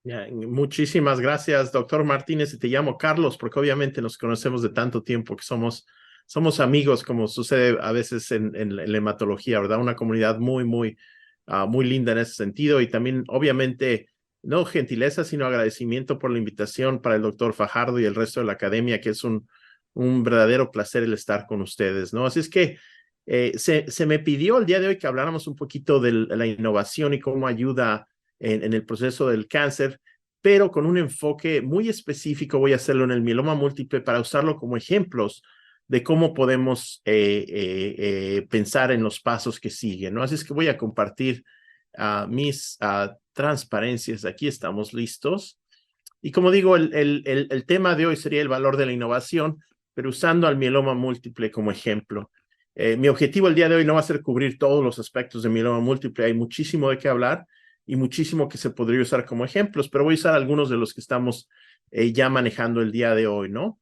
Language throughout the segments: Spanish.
Ya, muchísimas gracias, doctor Martínez. Y te llamo Carlos porque obviamente nos conocemos de tanto tiempo que somos amigos, como sucede a veces en la hematología, ¿verdad? Una comunidad muy linda en ese sentido. Y también, obviamente, no gentileza, sino agradecimiento por la invitación para el doctor Fajardo y el resto de la academia, que es un verdadero placer el estar con ustedes, ¿no? Así es que se me pidió el día de hoy que habláramos un poquito de la innovación y cómo ayuda en el proceso del cáncer, pero con un enfoque muy específico. Voy a hacerlo en el mieloma múltiple para usarlo como ejemplos de cómo podemos pensar en los pasos que siguen, ¿no? Así es que voy a compartir mis transparencias. Aquí estamos listos. Y como digo, el tema de hoy sería el valor de la innovación, pero usando al mieloma múltiple como ejemplo. Mi objetivo el día de hoy no va a ser cubrir todos los aspectos de mieloma múltiple. Hay muchísimo de qué hablar y muchísimo que se podría usar como ejemplos, pero voy a usar algunos de los que estamos ya manejando el día de hoy, ¿no?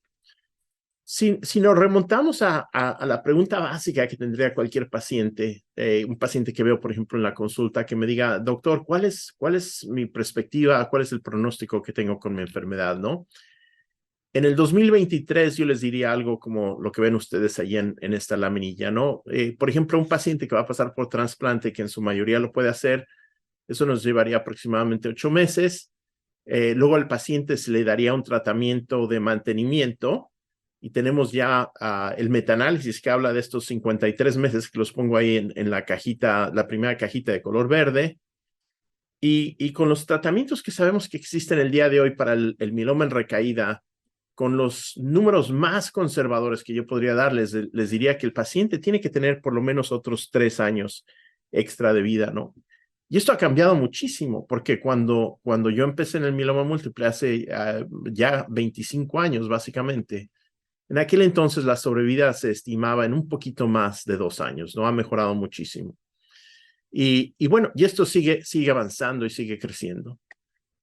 Si nos remontamos a la pregunta básica que tendría cualquier paciente, un paciente que veo, por ejemplo, en la consulta, que me diga, doctor, ¿cuál es mi perspectiva? ¿Cuál es el pronóstico que tengo con mi enfermedad, no? En el 2023 yo les diría algo como lo que ven ustedes ahí en esta laminilla, ¿no? Por ejemplo, un paciente que va a pasar por trasplante, que en su mayoría lo puede hacer, eso nos llevaría aproximadamente 8 meses. Luego al paciente se le daría un tratamiento de mantenimiento y tenemos ya el metaanálisis que habla de estos 53 meses que los pongo ahí en la cajita, la primera cajita de color verde. Y con los tratamientos que sabemos que existen el día de hoy para el mieloma en recaída, con los números más conservadores que yo podría darles, les diría que el paciente tiene que tener por lo menos otros 3 años extra de vida, ¿no? Y esto ha cambiado muchísimo, porque cuando yo empecé en el mieloma múltiple hace ya 25 años, básicamente, en aquel entonces la sobrevida se estimaba en un poquito más de 2 años, ¿no? Ha mejorado muchísimo. Y bueno, y esto sigue avanzando y sigue creciendo.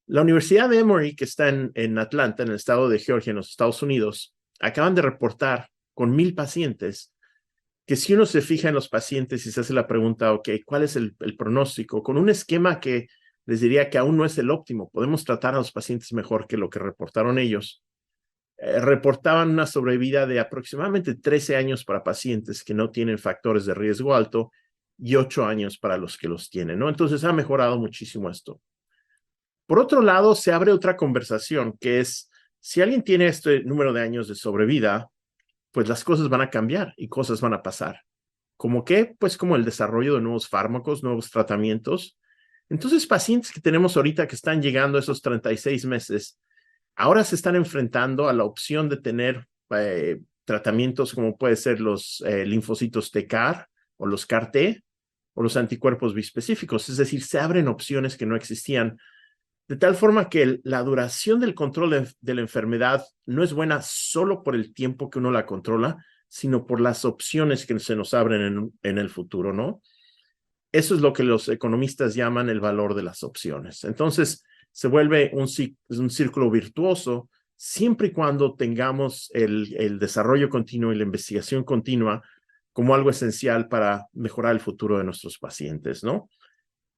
La Universidad de Emory, que está en Atlanta, en el estado de Georgia, en los Estados Unidos, acaban de reportar con 1,000 pacientes que si uno se fija en los pacientes y se hace la pregunta, ok, ¿cuál es el pronóstico? Con un esquema que les diría que aún no es el óptimo, podemos tratar a los pacientes mejor que lo que reportaron ellos. Reportaban una sobrevida de aproximadamente 13 años para pacientes que no tienen factores de riesgo alto y 8 años para los que los tienen, ¿no? Entonces ha mejorado muchísimo esto. Por otro lado, se abre otra conversación que es, si alguien tiene este número de años de sobrevida, pues las cosas van a cambiar y cosas van a pasar. ¿Cómo qué? Pues como el desarrollo de nuevos fármacos, nuevos tratamientos. Entonces, pacientes que tenemos ahorita que están llegando a esos 36 meses, ahora se están enfrentando a la opción de tener tratamientos como puede ser los linfocitos T-CAR o los CAR-T o los anticuerpos bispecíficos. Es decir, se abren opciones que no existían, de tal forma que la duración del control de la enfermedad no es buena solo por el tiempo que uno la controla, sino por las opciones que se nos abren en el futuro, ¿no? Eso es lo que los economistas llaman el valor de las opciones. Entonces, se vuelve un círculo virtuoso siempre y cuando tengamos el desarrollo continuo y la investigación continua como algo esencial para mejorar el futuro de nuestros pacientes, ¿no?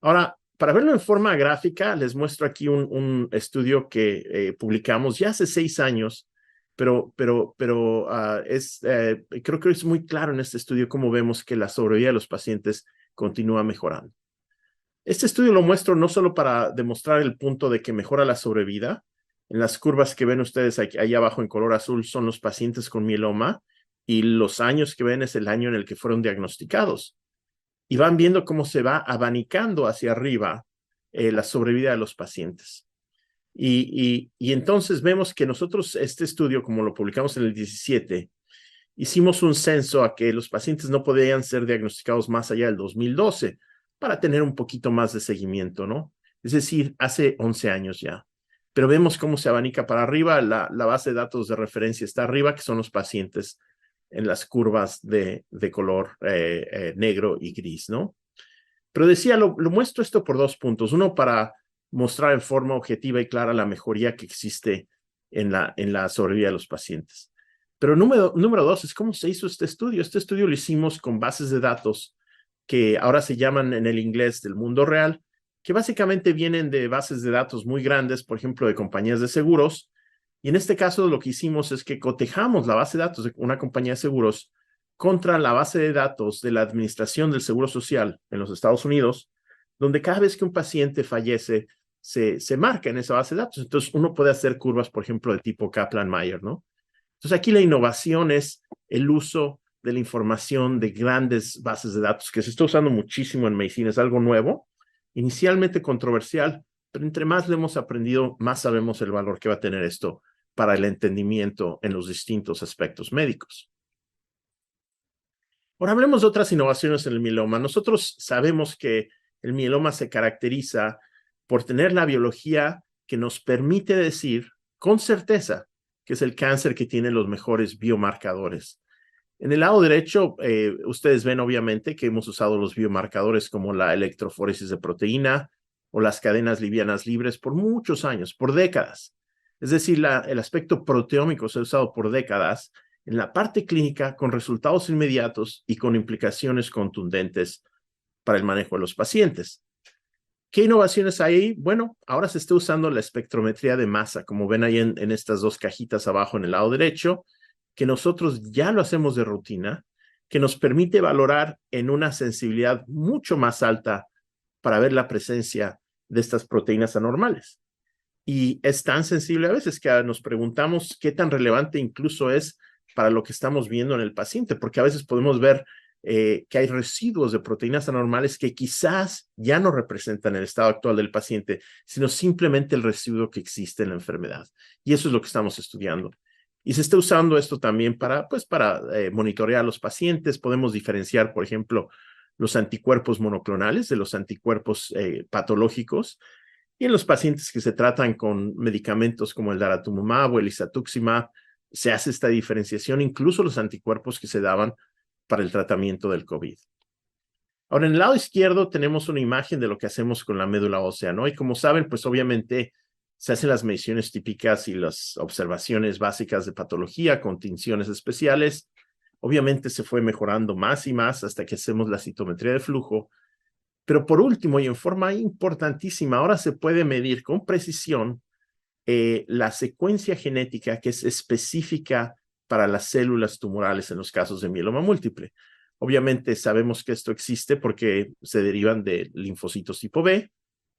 Ahora, para verlo en forma gráfica, les muestro aquí un estudio que publicamos ya hace 6 años, pero creo que es muy claro en este estudio cómo vemos que la sobrevida de los pacientes continúa mejorando. Este estudio lo muestro no solo para demostrar el punto de que mejora la sobrevida. En las curvas que ven ustedes ahí abajo en color azul son los pacientes con mieloma y los años que ven es el año en el que fueron diagnosticados. Y van viendo cómo se va abanicando hacia arriba la sobrevida de los pacientes. Y entonces vemos que nosotros este estudio, como lo publicamos en el 17, hicimos un censo a que los pacientes no podían ser diagnosticados más allá del 2012 para tener un poquito más de seguimiento, ¿no? Es decir, hace 11 años ya. Pero vemos cómo se abanica para arriba, la base de datos de referencia está arriba, que son los pacientes en las curvas de color negro y gris, ¿no? Pero decía, lo muestro esto por 2 puntos. Uno, para mostrar en forma objetiva y clara la mejoría que existe en la sobrevida de los pacientes. Pero número dos es cómo se hizo este estudio. Este estudio lo hicimos con bases de datos que ahora se llaman en el inglés del mundo real, que básicamente vienen de bases de datos muy grandes, por ejemplo, de compañías de seguros. Y en este caso lo que hicimos es que cotejamos la base de datos de una compañía de seguros contra la base de datos de la Administración del Seguro Social en los Estados Unidos, donde cada vez que un paciente fallece, se marca en esa base de datos. Entonces, uno puede hacer curvas, por ejemplo, de tipo Kaplan-Meier, ¿no? Entonces, aquí la innovación es el uso de la información de grandes bases de datos, que se está usando muchísimo en medicina, es algo nuevo, inicialmente controversial, pero entre más le hemos aprendido, más sabemos el valor que va a tener esto para el entendimiento en los distintos aspectos médicos. Ahora hablemos de otras innovaciones en el mieloma. Nosotros sabemos que el mieloma se caracteriza por tener la biología que nos permite decir con certeza que es el cáncer que tiene los mejores biomarcadores. En el lado derecho, ustedes ven obviamente que hemos usado los biomarcadores como la electroforesis de proteína o las cadenas livianas libres por muchos años, por décadas. Es decir, el aspecto proteómico se ha usado por décadas en la parte clínica con resultados inmediatos y con implicaciones contundentes para el manejo de los pacientes. ¿Qué innovaciones hay ahí? Bueno, ahora se está usando la espectrometría de masa, como ven ahí en estas dos cajitas abajo en el lado derecho, que nosotros ya lo hacemos de rutina, que nos permite valorar en una sensibilidad mucho más alta para ver la presencia de estas proteínas anormales. Y es tan sensible a veces que nos preguntamos qué tan relevante incluso es para lo que estamos viendo en el paciente, porque a veces podemos ver que hay residuos de proteínas anormales que quizás ya no representan el estado actual del paciente, sino simplemente el residuo que existe en la enfermedad. Y eso es lo que estamos estudiando. Y se está usando esto también para monitorear a los pacientes. Podemos diferenciar, por ejemplo, los anticuerpos monoclonales de los anticuerpos patológicos. Y en los pacientes que se tratan con medicamentos como el daratumumab o el isatuximab, se hace esta diferenciación, incluso los anticuerpos que se daban para el tratamiento del COVID. Ahora, en el lado izquierdo tenemos una imagen de lo que hacemos con la médula ósea, ¿no? Y como saben, pues obviamente se hacen las mediciones típicas y las observaciones básicas de patología con tinciones especiales. Obviamente se fue mejorando más y más hasta que hacemos la citometría de flujo. Pero por último, y en forma importantísima, ahora se puede medir con precisión la secuencia genética que es específica para las células tumorales en los casos de mieloma múltiple. Obviamente sabemos que esto existe porque se derivan de linfocitos tipo B,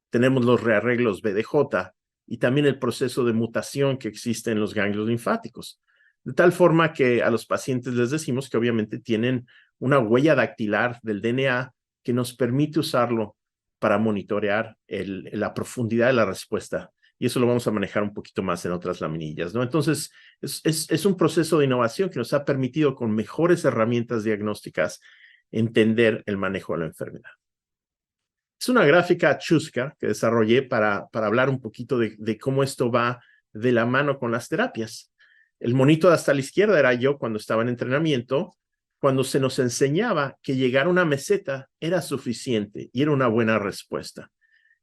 tenemos los rearreglos BDJ y también el proceso de mutación que existe en los ganglios linfáticos. De tal forma que a los pacientes les decimos que obviamente tienen una huella dactilar del DNA que nos permite usarlo para monitorear la profundidad de la respuesta. Y eso lo vamos a manejar un poquito más en otras laminillas, ¿no? Entonces, es un proceso de innovación que nos ha permitido con mejores herramientas diagnósticas entender el manejo de la enfermedad. Es una gráfica chusca que desarrollé para hablar un poquito de cómo esto va de la mano con las terapias. El monito de hasta la izquierda era yo cuando estaba en entrenamiento, cuando se nos enseñaba que llegar a una meseta era suficiente y era una buena respuesta.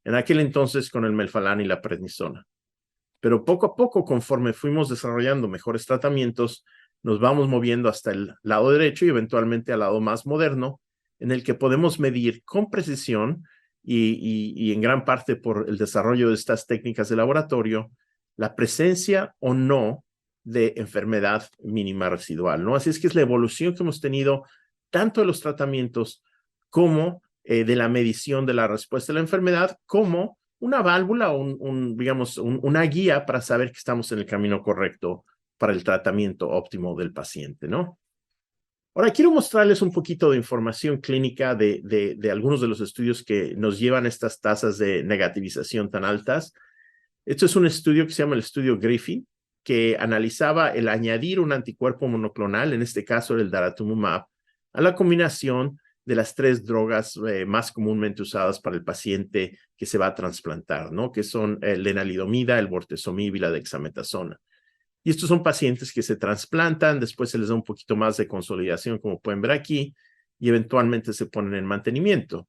En aquel entonces con el melfalán y la prednisona. Pero poco a poco, conforme fuimos desarrollando mejores tratamientos, nos vamos moviendo hasta el lado derecho y eventualmente al lado más moderno, en el que podemos medir con precisión y en gran parte por el desarrollo de estas técnicas de laboratorio, la presencia o no de enfermedad mínima residual, ¿no? Así es que es la evolución que hemos tenido tanto de los tratamientos como de la medición de la respuesta a la enfermedad, como una válvula o una guía para saber que estamos en el camino correcto para el tratamiento óptimo del paciente, ¿no? Ahora, quiero mostrarles un poquito de información clínica de algunos de los estudios que nos llevan a estas tasas de negativización tan altas. Esto es un estudio que se llama el estudio Griffin, que analizaba el añadir un anticuerpo monoclonal, en este caso el daratumumab, a la combinación de las 3 drogas más comúnmente usadas para el paciente que se va a trasplantar, ¿no? Que son el lenalidomida, el bortezomib y la dexametasona. Y estos son pacientes que se trasplantan, después se les da un poquito más de consolidación, como pueden ver aquí, y eventualmente se ponen en mantenimiento.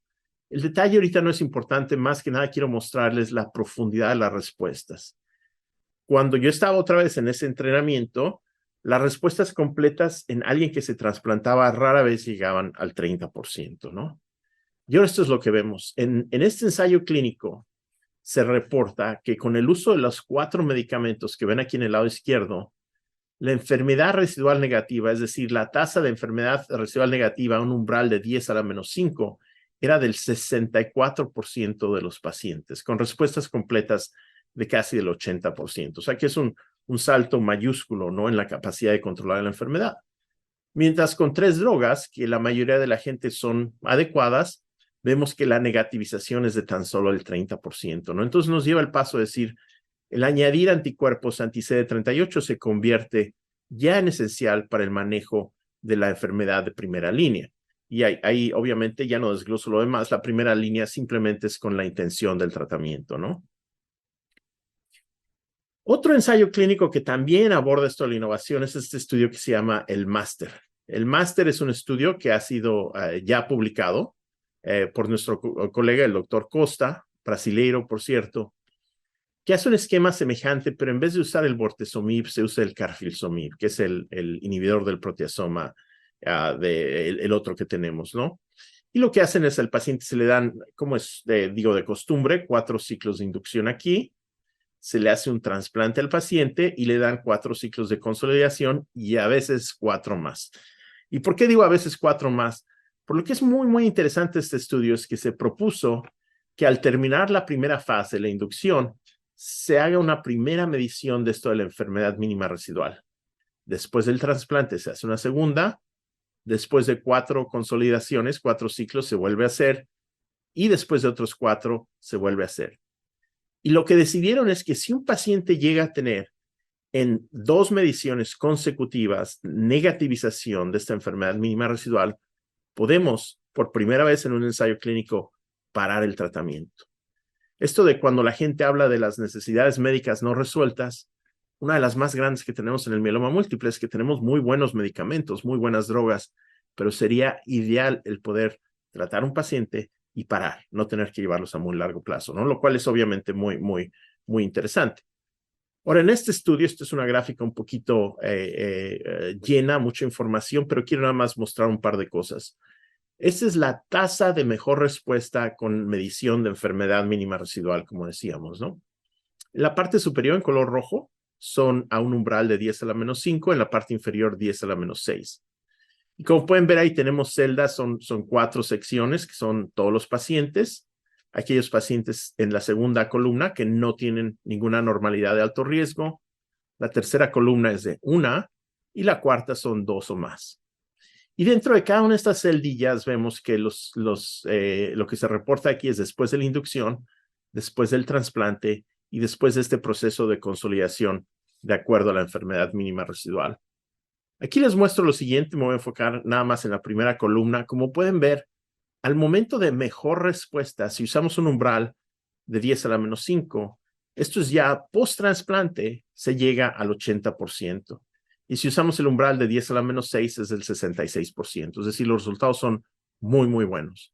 El detalle ahorita no es importante, más que nada quiero mostrarles la profundidad de las respuestas. Cuando yo estaba otra vez en ese entrenamiento, las respuestas completas en alguien que se trasplantaba rara vez llegaban al 30%, ¿no? Y ahora esto es lo que vemos. En este ensayo clínico se reporta que con el uso de los 4 medicamentos que ven aquí en el lado izquierdo, la enfermedad residual negativa, es decir, la tasa de enfermedad residual negativa a un umbral de 10 a la menos 5, era del 64% de los pacientes, con respuestas completas de casi del 80%. O sea que es un salto mayúsculo, ¿no?, en la capacidad de controlar la enfermedad. Mientras con 3 drogas, que la mayoría de la gente son adecuadas, vemos que la negativización es de tan solo el 30%, ¿no? Entonces nos lleva el paso a decir, el añadir anticuerpos anti-CD38 se convierte ya en esencial para el manejo de la enfermedad de primera línea. Y ahí obviamente ya no desgloso lo demás, la primera línea simplemente es con la intención del tratamiento, ¿no? Otro ensayo clínico que también aborda esto de la innovación es este estudio que se llama el MASTER. El MASTER es un estudio que ha sido ya publicado por nuestro colega, el doctor Costa, brasileiro, por cierto, que hace un esquema semejante, pero en vez de usar el bortezomib, se usa el carfilzomib, que es el inhibidor del proteasoma el otro que tenemos, ¿no? Y lo que hacen es al paciente se le dan, como es, digo, de costumbre, 4 ciclos de inducción aquí, se le hace un trasplante al paciente y le dan 4 ciclos de consolidación y a veces 4 más. ¿Y por qué digo a veces 4 más? Por lo que es muy, muy interesante este estudio es que se propuso que al terminar la primera fase, la inducción, se haga una primera medición de esto de la enfermedad mínima residual. Después del trasplante se hace una segunda, después de 4 consolidaciones, 4 ciclos se vuelve a hacer y después de otros 4 se vuelve a hacer. Y lo que decidieron es que si un paciente llega a tener en 2 mediciones consecutivas negativización de esta enfermedad mínima residual, podemos, por primera vez en un ensayo clínico, parar el tratamiento. Esto de cuando la gente habla de las necesidades médicas no resueltas, una de las más grandes que tenemos en el mieloma múltiple es que tenemos muy buenos medicamentos, muy buenas drogas, pero sería ideal el poder tratar a un paciente y parar, no tener que llevarlos a muy largo plazo, ¿no? Lo cual es obviamente muy, muy, muy interesante. Ahora, en este estudio, esto es una gráfica un poquito llena, mucha información, pero quiero nada más mostrar un par de cosas. Esta es la tasa de mejor respuesta con medición de enfermedad mínima residual, como decíamos, ¿no? En la parte superior, en color rojo, son a un umbral de 10 a la menos 5, en la parte inferior 10 a la menos 6. Y como pueden ver ahí tenemos celdas, son 4 secciones, que son todos los pacientes, aquellos pacientes en la segunda columna que no tienen ninguna anormalidad de alto riesgo, la tercera columna es de 1 y la cuarta son 2 o más. Y dentro de cada una de estas celdillas vemos que lo que se reporta aquí es después de la inducción, después del trasplante y después de este proceso de consolidación de acuerdo a la enfermedad mínima residual. Aquí les muestro lo siguiente, me voy a enfocar nada más en la primera columna. Como pueden ver, al momento de mejor respuesta, si usamos un umbral de 10 a la menos 5, esto es ya post-trasplante, se llega al 80%. Y si usamos el umbral de 10 a la menos 6, es del 66%. Es decir, los resultados son muy, muy buenos.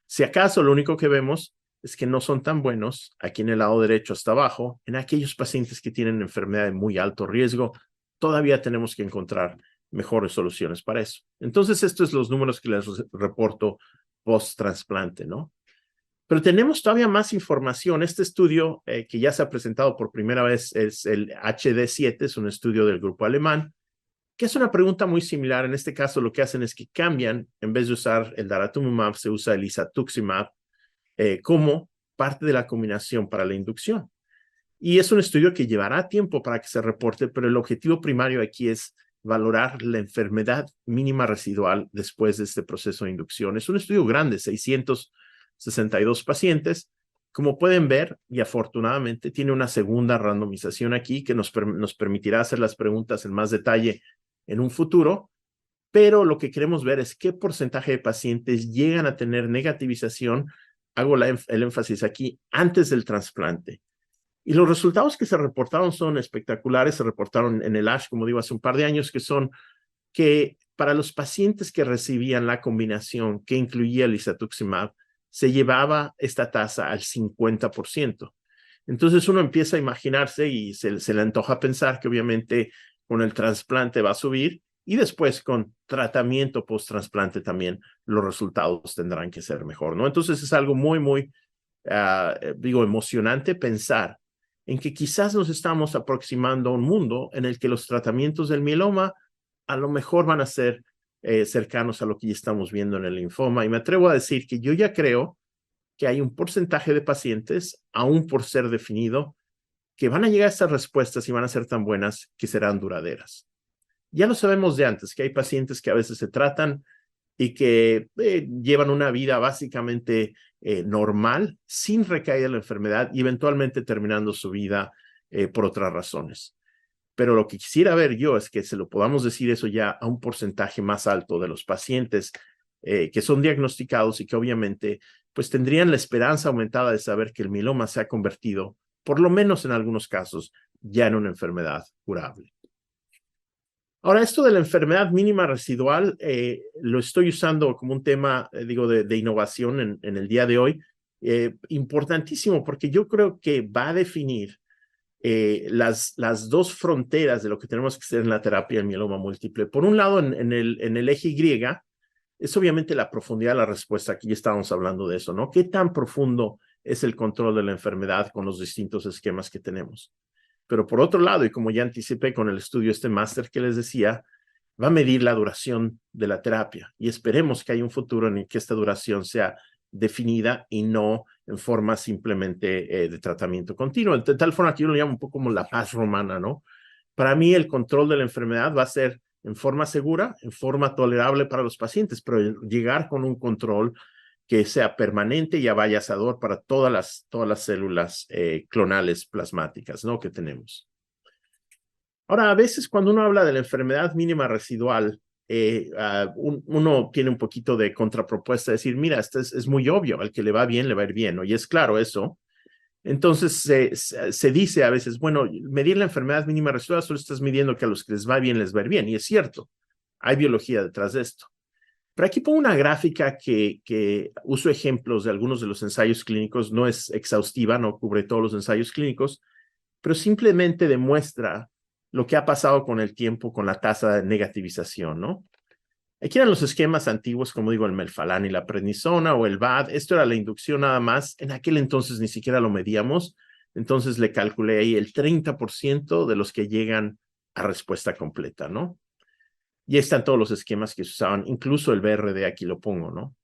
Si acaso lo único que vemos es que no son tan buenos, aquí en el lado derecho hasta abajo, en aquellos pacientes que tienen enfermedad de muy alto riesgo, todavía tenemos que encontrar mejores soluciones para eso. Entonces, estos son los números que les reporto post-trasplante, ¿no? Pero tenemos todavía más información. Este estudio que ya se ha presentado por primera vez es el HD7, es un estudio del grupo alemán, que es una pregunta muy similar. En este caso, lo que hacen es que cambian, en vez de usar el daratumumab, se usa el isatuximab como parte de la combinación para la inducción. Y es un estudio que llevará tiempo para que se reporte, pero el objetivo primario aquí es valorar la enfermedad mínima residual después de este proceso de inducción. Es un estudio grande, 662 pacientes. Como pueden ver, y afortunadamente, tiene una segunda randomización aquí que nos permitirá hacer las preguntas en más detalle en un futuro, pero lo que queremos ver es qué porcentaje de pacientes llegan a tener negativización, hago el énfasis aquí, antes del trasplante. Y los resultados que se reportaron son espectaculares, se reportaron en el ASH, como digo, hace un par de años, que son que para los pacientes que recibían la combinación que incluía el isatuximab, se llevaba esta tasa al 50%. Entonces uno empieza a imaginarse y se le antoja pensar que obviamente con el trasplante va a subir y después con tratamiento post-trasplante también los resultados tendrán que ser mejor, ¿no? Entonces es algo muy, muy, emocionante pensar en que quizás nos estamos aproximando a un mundo en el que los tratamientos del mieloma a lo mejor van a ser cercanos a lo que ya estamos viendo en el linfoma. Y me atrevo a decir que yo ya creo que hay un porcentaje de pacientes, aún por ser definido, que van a llegar a estas respuestas y van a ser tan buenas que serán duraderas. Ya lo sabemos de antes, que hay pacientes que a veces se tratan y que llevan una vida básicamente normal, sin recaída en la enfermedad y eventualmente terminando su vida por otras razones. Pero lo que quisiera ver yo es que se lo podamos decir eso ya a un porcentaje más alto de los pacientes que son diagnosticados y que obviamente pues tendrían la esperanza aumentada de saber que el mieloma se ha convertido, por lo menos en algunos casos, ya en una enfermedad curable. Ahora, esto de la enfermedad mínima residual lo estoy usando como un tema, de innovación en el día de hoy, importantísimo porque yo creo que va a definir las dos fronteras de lo que tenemos que hacer en la terapia del mieloma múltiple. Por un lado, en el eje Y, es obviamente la profundidad de la respuesta. Aquí ya estábamos hablando de eso, ¿no? ¿Qué tan profundo es el control de la enfermedad con los distintos esquemas que tenemos? Pero por otro lado, y como ya anticipé con el estudio máster que les decía, va a medir la duración de la terapia y esperemos que haya un futuro en el que esta duración sea definida y no en forma simplemente de tratamiento continuo. De tal forma que yo lo llamo un poco como la paz romana, ¿no? Para mí el control de la enfermedad va a ser en forma segura, en forma tolerable para los pacientes, pero llegar con un control que sea permanente y avallazador para todas las células clonales plasmáticas, ¿no? Que tenemos. Ahora, a veces cuando uno habla de la enfermedad mínima residual, uno tiene un poquito de contrapropuesta, decir, mira, esto es muy obvio, al que le va bien, le va a ir bien, ¿no? Y es claro eso. Entonces se dice a veces, bueno, medir la enfermedad mínima residual solo estás midiendo que a los que les va bien, les va a ir bien. Y es cierto, hay biología detrás de esto. Pero aquí pongo una gráfica que uso ejemplos de algunos de los ensayos clínicos, no es exhaustiva, no cubre todos los ensayos clínicos, pero simplemente demuestra lo que ha pasado con el tiempo con la tasa de negativización, ¿no? Aquí eran los esquemas antiguos, como digo, el melfalán y la prednisona o el VAD. Esto era la inducción nada más. En aquel entonces ni siquiera lo medíamos. Entonces le calculé ahí el 30% de los que llegan a respuesta completa, ¿no? Y ahí están todos los esquemas que se usaban, incluso el BRD, aquí lo pongo, ¿no?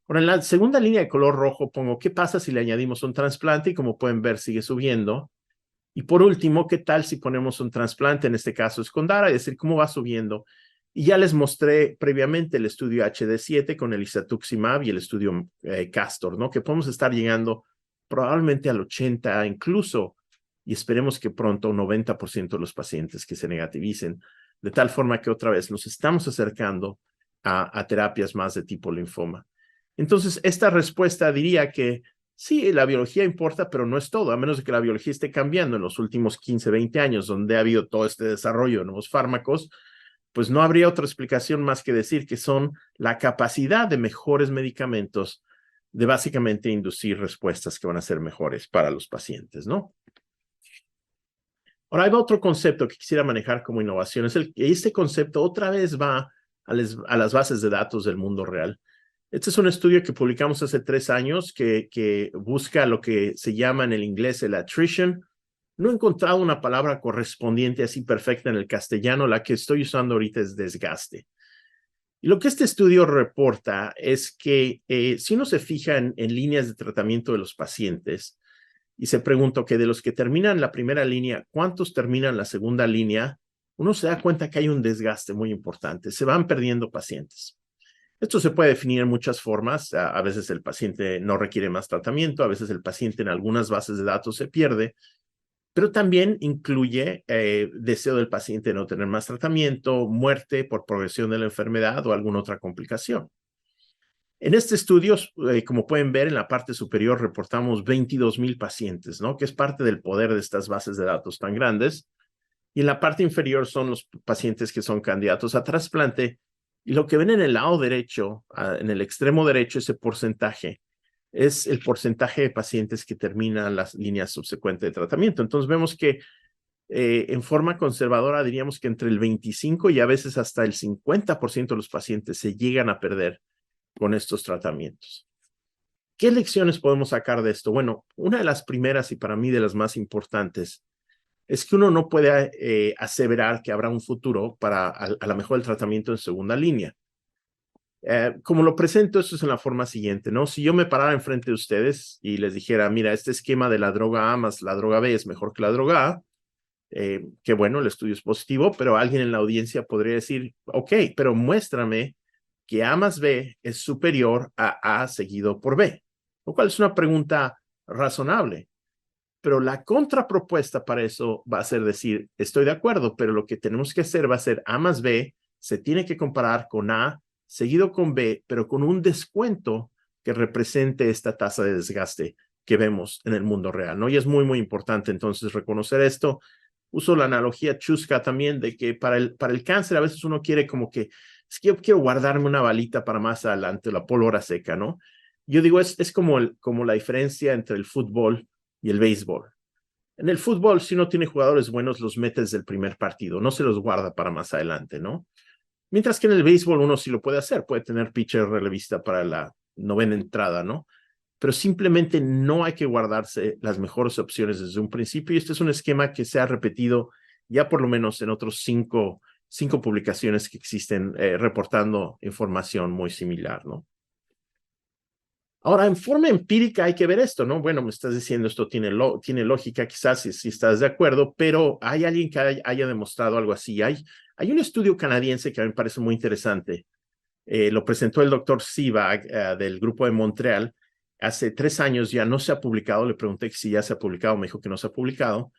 Ahora, en la segunda línea de color rojo pongo, ¿qué pasa si le añadimos un trasplante? Y como pueden ver, sigue subiendo. Y por último, ¿qué tal si ponemos un trasplante? En este caso es con Dara, es decir, cómo va subiendo. Y ya les mostré previamente el estudio HD7 con el isatuximab y el estudio Castor, ¿no? Que podemos estar llegando probablemente al 80 incluso, y esperemos que pronto un 90% de los pacientes que se negativicen, de tal forma que otra vez nos estamos acercando a terapias más de tipo linfoma. Entonces, esta respuesta diría que sí, la biología importa, pero no es todo, a menos de que la biología esté cambiando en los últimos 15, 20 años, donde ha habido todo este desarrollo de nuevos fármacos, pues no habría otra explicación más que decir que son la capacidad de mejores medicamentos de básicamente inducir respuestas que van a ser mejores para los pacientes, ¿no? Ahora, hay otro concepto que quisiera manejar como innovación. Este concepto otra vez va a las bases de datos del mundo real. Este es un estudio que publicamos hace 3 años que busca lo que se llama en el inglés el attrition. No he encontrado una palabra correspondiente así perfecta en el castellano. La que estoy usando ahorita es desgaste. Y lo que este estudio reporta es que si uno se fija en líneas de tratamiento de los pacientes y se pregunta que de los que terminan la primera línea, ¿cuántos terminan la segunda línea? Uno se da cuenta que hay un desgaste muy importante. Se van perdiendo pacientes. Esto se puede definir en muchas formas. A veces el paciente no requiere más tratamiento, a veces el paciente en algunas bases de datos se pierde, pero también incluye deseo del paciente de no tener más tratamiento, muerte por progresión de la enfermedad o alguna otra complicación. En este estudio, como pueden ver, en la parte superior reportamos 22,000 pacientes, ¿no? Que es parte del poder de estas bases de datos tan grandes. Y en la parte inferior son los pacientes que son candidatos a trasplante. Y lo que ven en el lado derecho, en el extremo derecho, ese porcentaje, es el porcentaje de pacientes que terminan las líneas subsecuentes de tratamiento. Entonces vemos que En forma conservadora diríamos que entre el 25 y a veces hasta el 50% de los pacientes se llegan a perder con estos tratamientos. ¿Qué lecciones podemos sacar de esto? Bueno, una de las primeras y para mí de las más importantes es que uno no puede aseverar que habrá un futuro para a lo mejor el tratamiento en segunda línea. Como lo presento, esto es en la forma siguiente, ¿no? Si yo me parara enfrente de ustedes y les dijera, mira, este esquema de la droga A más la droga B es mejor que la droga A, que bueno, el estudio es positivo, pero alguien en la audiencia podría decir, ok, pero muéstrame que A más B es superior a A seguido por B, lo cual es una pregunta razonable. Pero la contrapropuesta para eso va a ser decir, estoy de acuerdo, pero lo que tenemos que hacer va a ser A más B, se tiene que comparar con A seguido con B, pero con un descuento que represente esta tasa de desgaste que vemos en el mundo real, ¿no? Y es muy, muy importante entonces reconocer esto. Uso la analogía chusca también de que para el cáncer a veces uno quiere como que, es que yo quiero guardarme una balita para más adelante, la pólvora seca, ¿no? Yo digo, es como la diferencia entre el fútbol y el béisbol. En el fútbol, si uno tiene jugadores buenos, los mete desde el primer partido, no se los guarda para más adelante, ¿no? Mientras que en el béisbol uno sí lo puede hacer, puede tener pitcher relevista para la novena entrada, ¿no? Pero simplemente no hay que guardarse las mejores opciones desde un principio y este es un esquema que se ha repetido ya por lo menos en otros cinco publicaciones que existen reportando información muy similar, ¿no? Ahora, en forma empírica hay que ver esto, ¿no? Bueno, me estás diciendo esto tiene lógica, quizás si estás de acuerdo, pero ¿hay alguien que haya demostrado algo así? Hay un estudio canadiense que a mí me parece muy interesante. Lo presentó el doctor Sivag del grupo de Montreal. Hace 3 años ya no se ha publicado. Le pregunté si ya se ha publicado. Me dijo que no se ha publicado.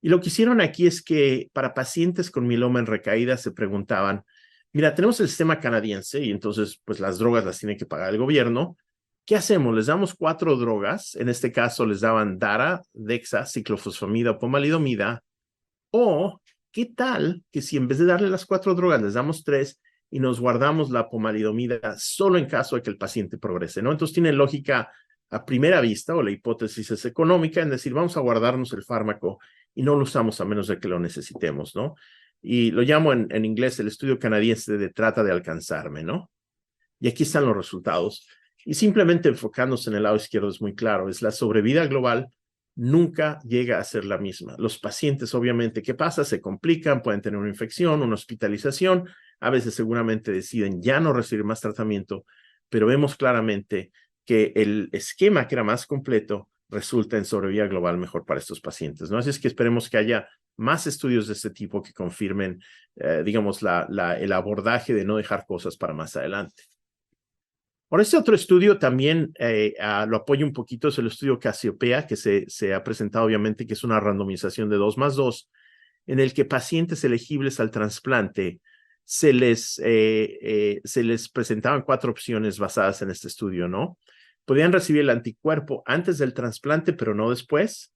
Y lo que hicieron aquí es que para pacientes con mieloma en recaída se preguntaban, mira, tenemos el sistema canadiense y entonces pues las drogas las tiene que pagar el gobierno. ¿Qué hacemos? Les damos 4 drogas. En este caso les daban Dara, Dexa, ciclofosfamida o pomalidomida. O, ¿qué tal que si en vez de darle las 4 drogas les damos 3 y nos guardamos la pomalidomida solo en caso de que el paciente progrese, ¿no? Entonces tiene lógica a primera vista o la hipótesis es económica en decir, vamos a guardarnos el fármaco y no lo usamos a menos de que lo necesitemos, ¿no? Y lo llamo en inglés el estudio canadiense de trata de alcanzarme, ¿no? Y aquí están los resultados. Y simplemente enfocándose en el lado izquierdo es muy claro, es la sobrevida global nunca llega a ser la misma. Los pacientes, obviamente, ¿qué pasa? Se complican, pueden tener una infección, una hospitalización, a veces seguramente deciden ya no recibir más tratamiento, pero vemos claramente que el esquema que era más completo resulta en sobrevida global mejor para estos pacientes, ¿no? Así es que esperemos que haya más estudios de este tipo que confirmen, digamos, el abordaje de no dejar cosas para más adelante. Ahora, este otro estudio también lo apoyo un poquito, es el estudio Casiopea, que se ha presentado obviamente, que es una randomización de 2+2, en el que pacientes elegibles al trasplante se les presentaban 4 opciones basadas en este estudio, ¿no? Podían recibir el anticuerpo antes del trasplante, pero no después,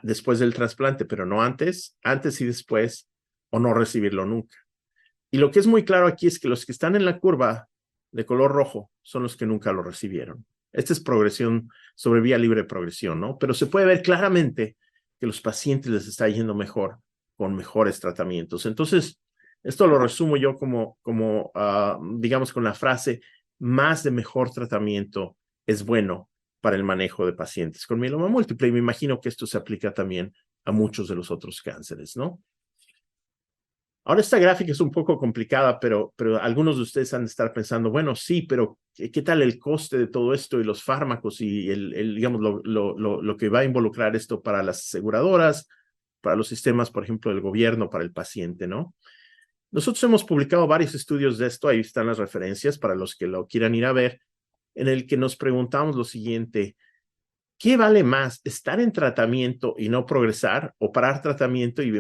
después del trasplante, pero no antes, antes y después, o no recibirlo nunca. Y lo que es muy claro aquí es que los que están en la curva de color rojo son los que nunca lo recibieron. Esta es progresión sobre vía libre de progresión, ¿no? Pero se puede ver claramente que los pacientes les está yendo mejor con mejores tratamientos. Entonces, esto lo resumo yo como digamos, con la frase, más de mejor tratamiento es bueno para el manejo de pacientes con mieloma múltiple. Y me imagino que esto se aplica también a muchos de los otros cánceres, ¿no? Ahora esta gráfica es un poco complicada, pero algunos de ustedes han de estar pensando, bueno, sí, pero ¿qué tal el coste de todo esto y los fármacos y digamos, lo que va a involucrar esto para las aseguradoras, para los sistemas, por ejemplo, del gobierno, para el paciente, ¿no? Nosotros hemos publicado varios estudios de esto, ahí están las referencias para los que lo quieran ir a ver, en el que nos preguntamos lo siguiente, ¿qué vale más, estar en tratamiento y no progresar o parar tratamiento y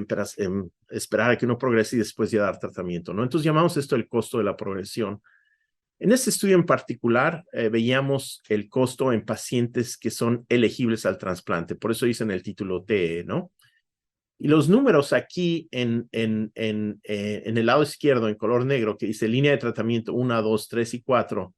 esperar a que uno progrese y después ya dar tratamiento, ¿no? Entonces llamamos esto el costo de la progresión. En este estudio en particular veíamos el costo en pacientes que son elegibles al trasplante, por eso dice en el título TE, ¿no? Y los números aquí en el lado izquierdo en color negro que dice línea de tratamiento 1, 2, 3 y 4,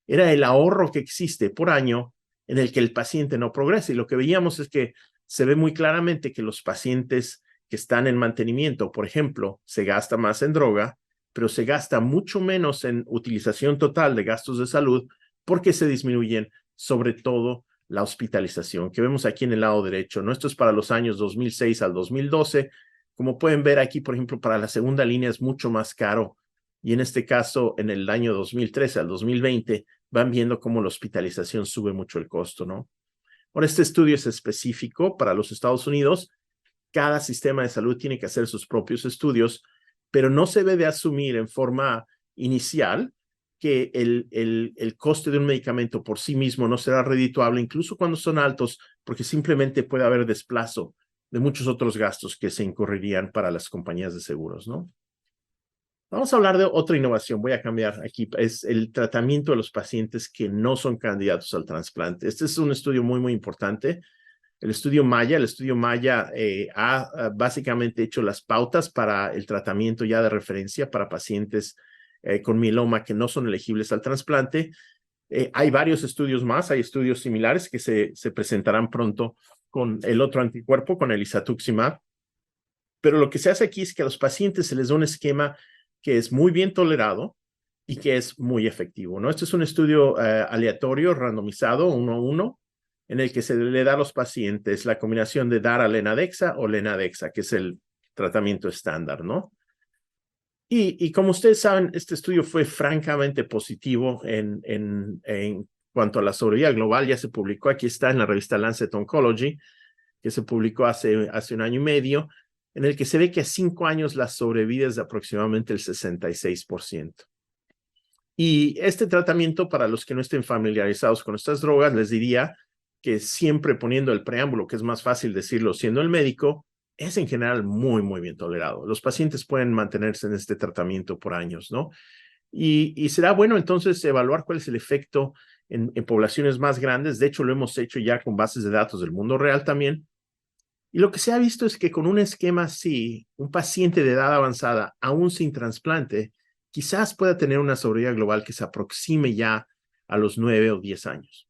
era el ahorro que existe por año en el que el paciente no progresa. Y lo que veíamos es que se ve muy claramente que los pacientes que están en mantenimiento, por ejemplo, se gasta más en droga, pero se gasta mucho menos en utilización total de gastos de salud porque se disminuyen sobre todo la hospitalización, que vemos aquí en el lado derecho, ¿no? Esto es para los años 2006 al 2012. Como pueden ver aquí, por ejemplo, para la segunda línea es mucho más caro. Y en este caso, en el año 2013 al 2020, van viendo cómo la hospitalización sube mucho el costo, ¿no? Ahora, este estudio es específico para los Estados Unidos. Cada sistema de salud tiene que hacer sus propios estudios, pero no se debe de asumir en forma inicial que el coste de un medicamento por sí mismo no será redituable, incluso cuando son altos, porque simplemente puede haber desplazo de muchos otros gastos que se incurrirían para las compañías de seguros, ¿no? Vamos a hablar de otra innovación. Voy a cambiar aquí. Es el tratamiento de los pacientes que no son candidatos al trasplante. Este es un estudio muy, muy importante. El estudio Maya ha básicamente hecho las pautas para el tratamiento ya de referencia para pacientes con mieloma que no son elegibles al trasplante. Hay varios estudios más, hay estudios similares que se presentarán pronto con el otro anticuerpo, con el isatuximab. Pero lo que se hace aquí es que a los pacientes se les da un esquema que es muy bien tolerado y que es muy efectivo, ¿no? Este es un estudio aleatorio, randomizado, 1:1, en el que se le da a los pacientes la combinación de dara-lenadexa o lenadexa, que es el tratamiento estándar, ¿no? Y como ustedes saben, este estudio fue francamente positivo en cuanto a la sobrevida global. Ya se publicó, aquí está en la revista Lancet Oncology, que se publicó hace 1 año y medio, en el que se ve que a 5 años la sobrevida es de aproximadamente el 66%. Y este tratamiento, para los que no estén familiarizados con estas drogas, les diría que siempre poniendo el preámbulo, que es más fácil decirlo siendo el médico, es en general muy, muy bien tolerado. Los pacientes pueden mantenerse en este tratamiento por años, ¿no? Y será bueno entonces evaluar cuál es el efecto en poblaciones más grandes. De hecho, lo hemos hecho ya con bases de datos del mundo real también. Y lo que se ha visto es que con un esquema así, un paciente de edad avanzada, aún sin trasplante, quizás pueda tener una sobrevida global que se aproxime ya a los 9 o 10 años.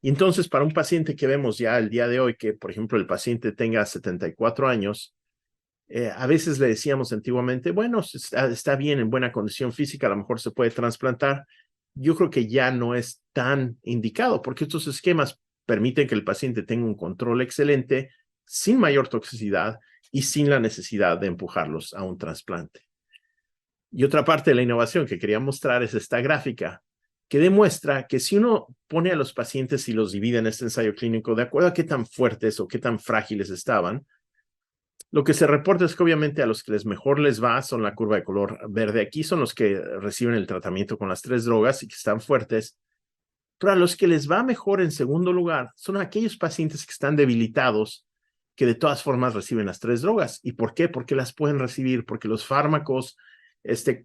Y entonces, para un paciente que vemos ya el día de hoy, que por ejemplo el paciente tenga 74 años, a veces le decíamos antiguamente, bueno, está bien, en buena condición física, a lo mejor se puede trasplantar. Yo creo que ya no es tan indicado, porque estos esquemas permiten que el paciente tenga un control excelente, sin mayor toxicidad y sin la necesidad de empujarlos a un trasplante. Y otra parte de la innovación que quería mostrar es esta gráfica, que demuestra que si uno pone a los pacientes y los divide en este ensayo clínico de acuerdo a qué tan fuertes o qué tan frágiles estaban, lo que se reporta es que obviamente a los que mejor les va son la curva de color verde. Aquí son los que reciben el tratamiento con las 3 drogas y que están fuertes. Pero a los que les va mejor en segundo lugar son aquellos pacientes que están debilitados, que de todas formas reciben las 3 drogas. ¿Y por qué? Porque las pueden recibir, porque los fármacos, este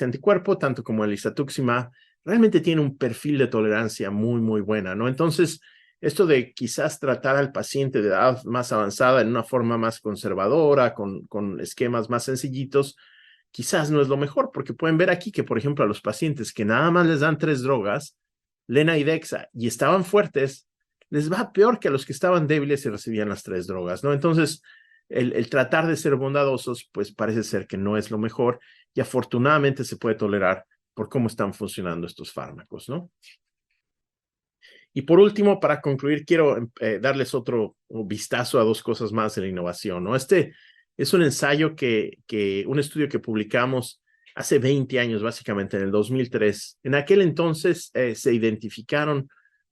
anticuerpo, tanto como el isatuximab, realmente tiene un perfil de tolerancia muy, muy buena, ¿no? Entonces, esto de quizás tratar al paciente de edad más avanzada en una forma más conservadora, con esquemas más sencillitos, quizás no es lo mejor, porque pueden ver aquí que, por ejemplo, a los pacientes que nada más les dan 3 drogas, Lena y Dexa, y estaban fuertes, les va peor que a los que estaban débiles y recibían las 3 drogas, ¿no? Entonces, el tratar de ser bondadosos, pues parece ser que no es lo mejor, y afortunadamente se puede tolerar por cómo están funcionando estos fármacos, ¿no? Y por último, para concluir, quiero darles otro vistazo a 2 cosas más de la innovación, ¿no? Este es un ensayo un estudio que publicamos hace 20 años, básicamente en el 2003. En aquel entonces se identificaron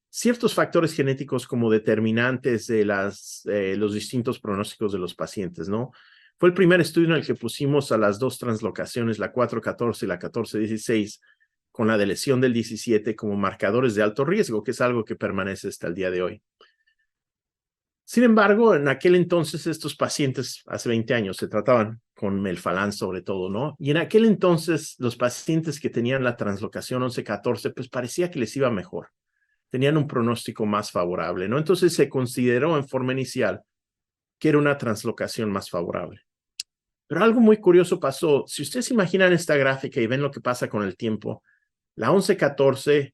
ciertos factores genéticos como determinantes de los distintos pronósticos de los pacientes, ¿no? Fue el primer estudio en el que pusimos a las 2 translocaciones, la 4:14 y la 14:16, con la deleción del 17 como marcadores de alto riesgo, que es algo que permanece hasta el día de hoy. Sin embargo, en aquel entonces estos pacientes, hace 20 años, se trataban con melfalán sobre todo, ¿no? Y en aquel entonces los pacientes que tenían la translocación 11:14, pues parecía que les iba mejor. Tenían un pronóstico más favorable, ¿no? Entonces se consideró en forma inicial que era una translocación más favorable. Pero algo muy curioso pasó. Si ustedes imaginan esta gráfica y ven lo que pasa con el tiempo, la 11:14,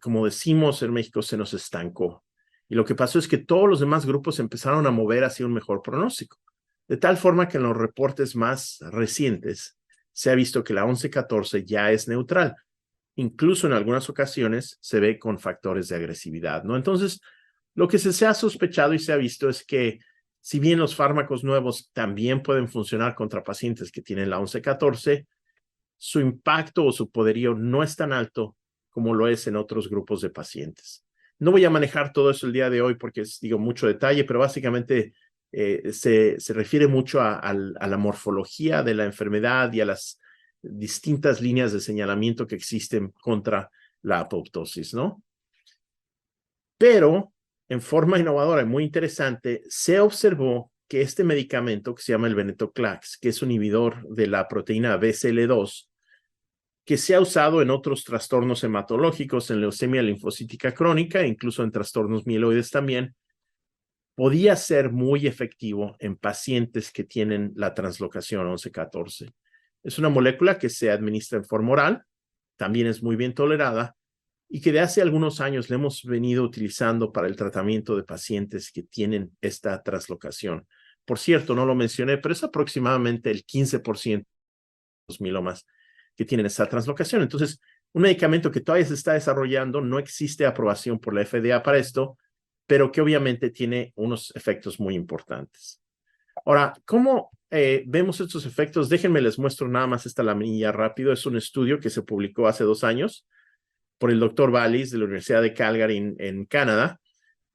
como decimos en México, se nos estancó. Y lo que pasó es que todos los demás grupos empezaron a mover hacia un mejor pronóstico. de tal forma que en los reportes más recientes se ha visto que la 11-14 ya es neutral. Incluso en algunas ocasiones se ve con factores de agresividad, ¿no? Entonces, lo que se ha sospechado y se ha visto es que si bien los fármacos nuevos también pueden funcionar contra pacientes que tienen la 11-14, su impacto o su poderío no es tan alto como lo es en otros grupos de pacientes. No voy a manejar todo eso el día de hoy porque es, digo, mucho detalle, pero básicamente se refiere mucho a la morfología de la enfermedad y a las distintas líneas de señalamiento que existen contra la apoptosis, ¿no? Pero, en forma innovadora y muy interesante, se observó que este medicamento que se llama el venetoclax, que es un inhibidor de la proteína BCL2, que se ha usado en otros trastornos hematológicos, en leucemia linfocítica crónica, e incluso en trastornos mieloides también, podía ser muy efectivo en pacientes que tienen la translocación 11-14. Es una molécula que se administra en forma oral, también es muy bien tolerada, y que de hace algunos años le hemos venido utilizando para el tratamiento de pacientes que tienen esta translocación. Por cierto, no lo mencioné, pero es aproximadamente el 15% de los mielomas que tienen esta translocación. Entonces, un medicamento que todavía se está desarrollando, no existe aprobación por la FDA para esto, pero que obviamente tiene unos efectos muy importantes. Ahora, ¿cómo vemos estos efectos? Déjenme les muestro nada más esta laminilla rápido. Es un estudio que se publicó hace 2 años por el doctor Wallis de la Universidad de Calgary en Canadá,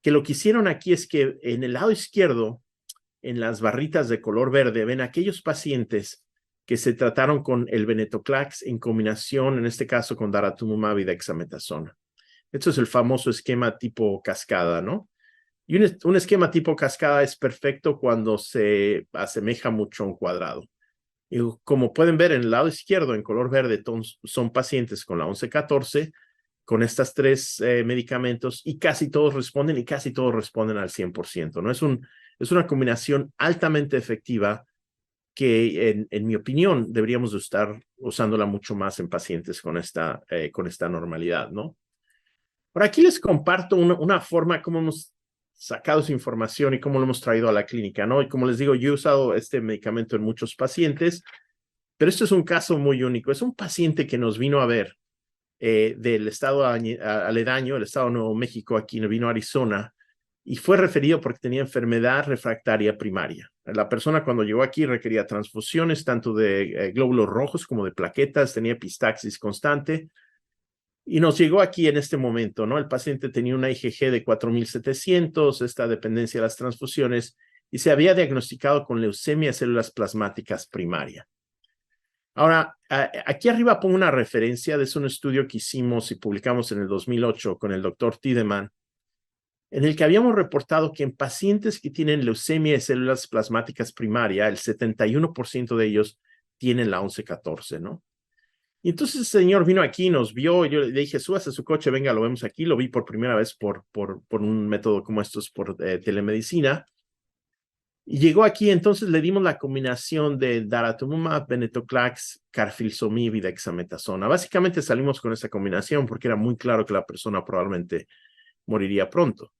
que lo que hicieron aquí es que en el lado izquierdo, en las barritas de color verde, ven aquellos pacientes que se trataron con el venetoclax en combinación, en este caso, con daratumumab y dexametasona. Esto es el famoso esquema tipo cascada, ¿no? Y un esquema tipo cascada es perfecto cuando se asemeja mucho a un cuadrado. Y como pueden ver en el lado izquierdo, en color verde, son pacientes con la 11-14, con estas 3 medicamentos, y casi todos responden al 100%, ¿no? Es una combinación altamente efectiva que, en mi opinión, deberíamos de estar usándola mucho más en pacientes con esta normalidad, ¿no? Por aquí les comparto una forma como hemos sacado esa información y cómo lo hemos traído a la clínica, ¿no? Y como les digo, yo he usado este medicamento en muchos pacientes, pero esto es un caso muy único. Es un paciente que nos vino a ver del estado aledaño, el estado de Nuevo México, aquí vino a Arizona, y fue referido porque tenía enfermedad refractaria primaria. La persona cuando llegó aquí requería transfusiones tanto de glóbulos rojos como de plaquetas, tenía epistaxis constante, y nos llegó aquí en este momento, ¿no? El paciente tenía una IgG de 4,700, esta dependencia de las transfusiones, y se había diagnosticado con leucemia de células plasmáticas primaria. Ahora, aquí arriba pongo una referencia de un estudio que hicimos y publicamos en el 2008 con el doctor Tiedemann, en el que habíamos reportado que en pacientes que tienen leucemia de células plasmáticas primaria, el 71% de ellos tienen la 11-14, ¿no? Y entonces el señor vino aquí, nos vio, y yo le dije, súbase a su coche, venga, lo vemos aquí. Lo vi por primera vez por un método como estos, por telemedicina. Y llegó aquí, entonces le dimos la combinación de daratumumab, venetoclax, carfilzomib y dexametasona. Básicamente salimos con esa combinación porque era muy claro que la persona probablemente moriría pronto.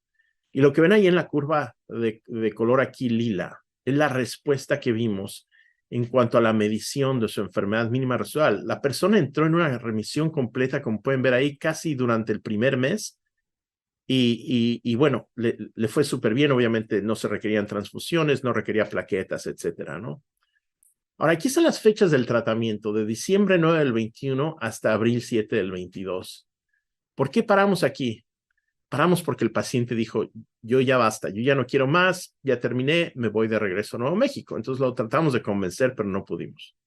Y lo que ven ahí en la curva de color aquí lila es la respuesta que vimos en cuanto a la medición de su enfermedad mínima residual. La persona entró en una remisión completa, como pueden ver ahí, casi durante el primer mes. Y bueno, le fue súper bien. Obviamente no se requerían transfusiones, no requería plaquetas, etcétera, ¿no? Ahora, aquí están las fechas del tratamiento, de diciembre 9 del 21 hasta abril 7 del 22. ¿Por qué paramos aquí? Paramos porque el paciente dijo, yo ya basta, yo ya no quiero más, ya terminé, me voy de regreso a Nuevo México. Entonces lo tratamos de convencer, pero no pudimos.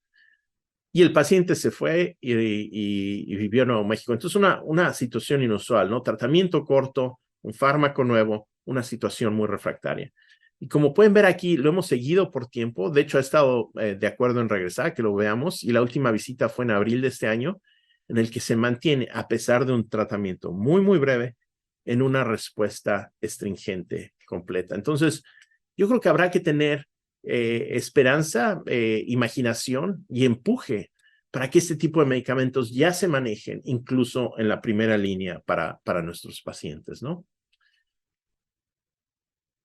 Y el paciente se fue y vivió en Nuevo México. Entonces una situación inusual, ¿no? Tratamiento corto, un fármaco nuevo, una situación muy refractaria. Y como pueden ver aquí, lo hemos seguido por tiempo. De hecho, ha estado de acuerdo en regresar, que lo veamos. Y la última visita fue en abril de este año, en el que se mantiene, a pesar de un tratamiento muy, muy breve, en una respuesta astringente completa. Entonces, yo creo que habrá que tener esperanza, imaginación y empuje para que este tipo de medicamentos ya se manejen incluso en la primera línea para nuestros pacientes, ¿no?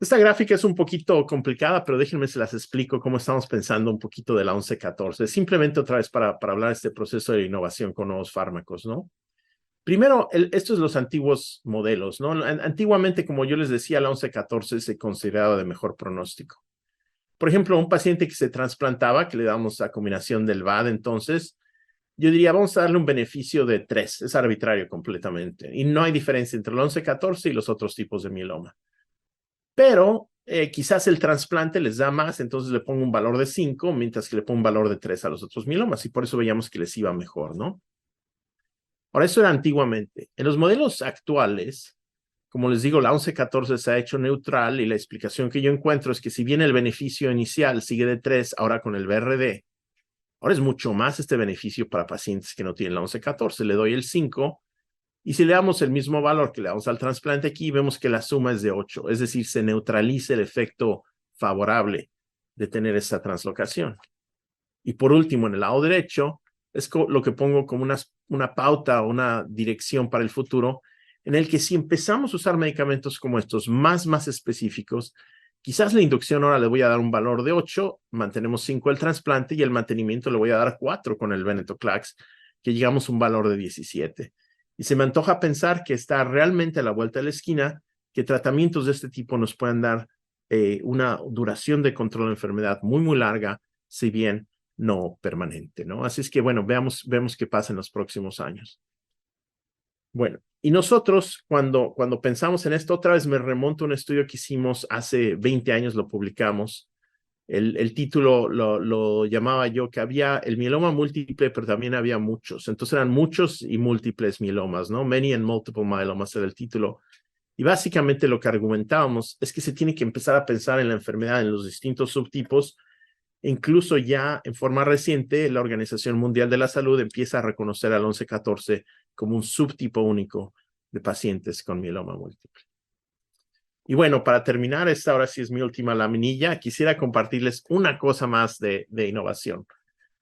Esta gráfica es un poquito complicada, pero déjenme se las explico cómo estamos pensando un poquito de la 1114. Simplemente otra vez para hablar de este proceso de innovación con nuevos fármacos, ¿no? Primero, estos son los antiguos modelos, ¿no? Antiguamente, como yo les decía, la 1114 se consideraba de mejor pronóstico. Por ejemplo, un paciente que se trasplantaba, que le damos la combinación del VAD, entonces, yo diría, vamos a darle un beneficio de 3. Es arbitrario completamente. Y no hay diferencia entre el 1114 y los otros tipos de mieloma. Pero quizás el trasplante les da más, entonces le pongo un valor de 5, mientras que le pongo un valor de 3 a los otros mielomas. Y por eso veíamos que les iba mejor, ¿no? Ahora, eso era antiguamente. En los modelos actuales, como les digo, la 1114 se ha hecho neutral y la explicación que yo encuentro es que si bien el beneficio inicial sigue de 3, ahora con el BRD, ahora es mucho más este beneficio para pacientes que no tienen la 1114. Le doy el 5 y si le damos el mismo valor que le damos al trasplante aquí, vemos que la suma es de 8, es decir, se neutraliza el efecto favorable de tener esta translocación. Y por último, en el lado derecho, es lo que pongo como una pauta o una dirección para el futuro, en el que si empezamos a usar medicamentos como estos más específicos, quizás la inducción ahora le voy a dar un valor de 8, mantenemos 5 el trasplante y el mantenimiento le voy a dar 4 con el venetoclax, que llegamos a un valor de 17. Y se me antoja pensar que está realmente a la vuelta de la esquina, que tratamientos de este tipo nos puedan dar una duración de control de enfermedad muy larga, si bien no permanente, ¿no? Así es que, bueno, vemos qué pasa en los próximos años. Bueno, y nosotros cuando pensamos en esto, otra vez me remonto a un estudio que hicimos hace 20 años, lo publicamos. El título lo llamaba yo que había el mieloma múltiple, pero también había muchos. Entonces eran muchos y múltiples mielomas, ¿no? Many and multiple myelomas era el título. Y básicamente lo que argumentábamos es que se tiene que empezar a pensar en la enfermedad en los distintos subtipos. Incluso ya en forma reciente, la Organización Mundial de la Salud empieza a reconocer al 1114 como un subtipo único de pacientes con mieloma múltiple. Y bueno, para terminar, esta ahora sí es mi última laminilla, quisiera compartirles una cosa más de innovación.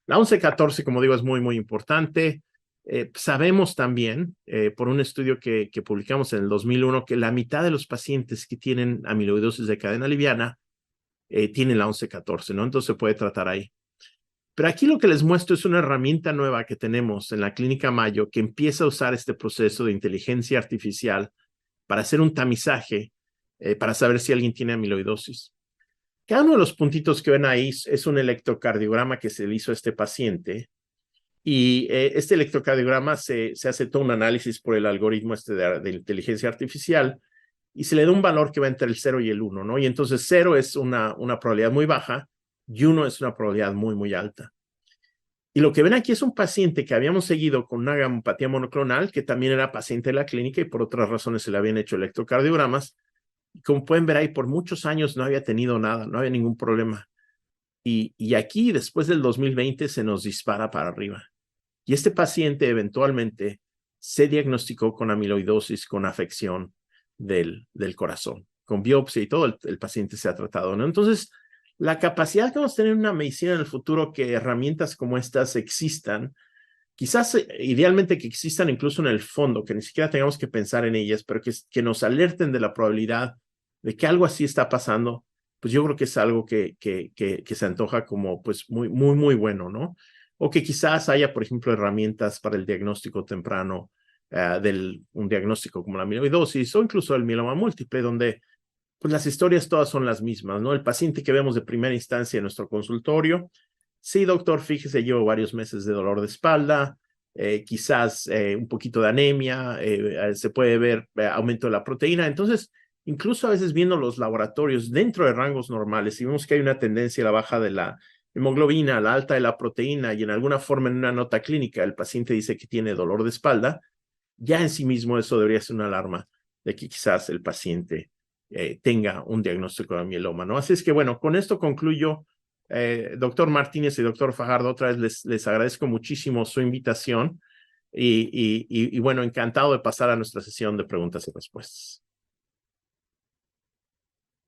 La 1114, como digo, es muy importante. Sabemos también, por un estudio que publicamos en el 2001, que la mitad de los pacientes que tienen amiloidosis de cadena liviana tienen la 1114, ¿no? Entonces se puede tratar ahí. Pero aquí lo que les muestro es una herramienta nueva que tenemos en la Clínica Mayo que empieza a usar este proceso de inteligencia artificial para hacer un tamizaje para saber si alguien tiene amiloidosis. Cada uno de los puntitos que ven ahí es un electrocardiograma que se le hizo a este paciente y este electrocardiograma se hace todo un análisis por el algoritmo de inteligencia artificial y se le da un valor que va entre el 0 y el 1, ¿no? Y entonces 0 es una probabilidad muy baja y 1 es una probabilidad muy alta. Y lo que ven aquí es un paciente que habíamos seguido con una gammopatía monoclonal, que también era paciente de la clínica y por otras razones se le habían hecho electrocardiogramas. Y como pueden ver ahí, por muchos años no había tenido nada, no había ningún problema. Y aquí, después del 2020, se nos dispara para arriba. Y este paciente eventualmente se diagnosticó con amiloidosis, con afección del corazón, con biopsia y todo, el paciente se ha tratado, ¿no? Entonces, la capacidad que vamos a tener en una medicina en el futuro, que herramientas como estas existan, quizás idealmente que existan incluso en el fondo, que ni siquiera tengamos que pensar en ellas, pero que nos alerten de la probabilidad de que algo así está pasando, pues yo creo que es algo que se antoja como pues muy bueno, ¿no? O que quizás haya, por ejemplo, herramientas para el diagnóstico temprano un diagnóstico como la amiloidosis o incluso el mieloma múltiple, donde pues las historias todas son las mismas, ¿no? El paciente que vemos de primera instancia en nuestro consultorio, sí, doctor, fíjese, llevo varios meses de dolor de espalda, quizás un poquito de anemia, se puede ver aumento de la proteína. Entonces, incluso a veces viendo los laboratorios dentro de rangos normales, si vemos que hay una tendencia a la baja de la hemoglobina, a la alta de la proteína y en alguna forma en una nota clínica el paciente dice que tiene dolor de espalda, ya en sí mismo eso debería ser una alarma de que quizás el paciente tenga un diagnóstico de mieloma, ¿no? Así es que, bueno, con esto concluyo. Doctor Martínez y doctor Fajardo, otra vez les agradezco muchísimo su invitación y bueno, encantado de pasar a nuestra sesión de preguntas y respuestas.